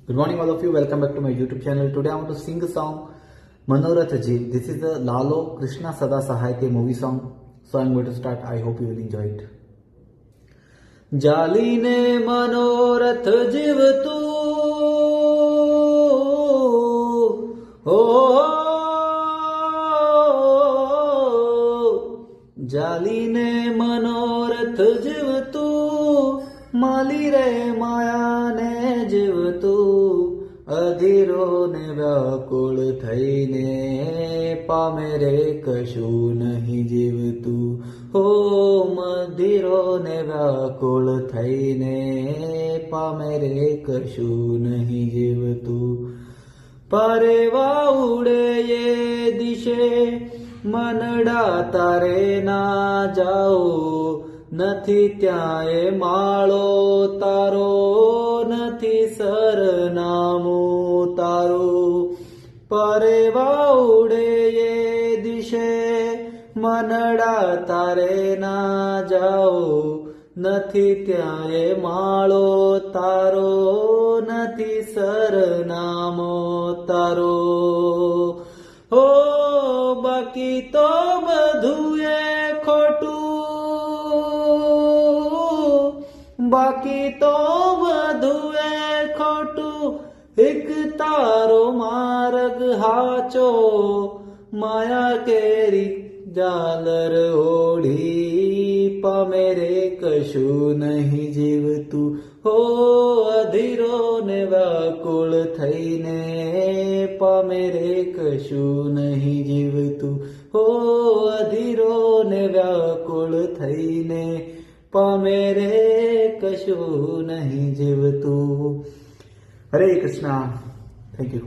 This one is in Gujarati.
Good morning, all of you. Welcome back to my YouTube channel. Today I want to sing a song, Manorath Jeev. This is the Lalo Krishna Sada Sahayate movie song. So I'm going to start. I hope you will enjoy it. जालीने मनोरथ जीव तू हो, जालीने मनोरथ जीव तू, माली रे माया ने जीव तू, અધીરો ને વ્યાકુળ થઈને પામે રે કશું નહીં જીવતું. હો મધીરો ને વ્યાકુળ થઈને પામે રે કશું નહીં જીવતું. પરેવા ઉડે એ દિશે મનડા તારે ના જાઓ, નથી ત્યાં એ માળો તારો, નથી સરનામું તારું. પરેવા ઉડે એ દિશે મનડા તારે ના જાઓ, નથી ત્યાં એ માળો તારો, નથી સરનામો તારો. હો બાકી તો બધું એ ખોટું, બાકી તો બધું એ ખોટું, એક તારો માર્ગ હાચો, માયા કેરી જાલર ઓઢી પામે રે કશું નહીં જીવતું. હો અધીરો ને વ્યાકુળ થઈને પામે રે કશું નહીં જીવતું. હો અધીરો ને વ્યાકુળ થઈને પામે રે કશું નહીં જીવતું. હરે કૃષ્ણ. Thank you.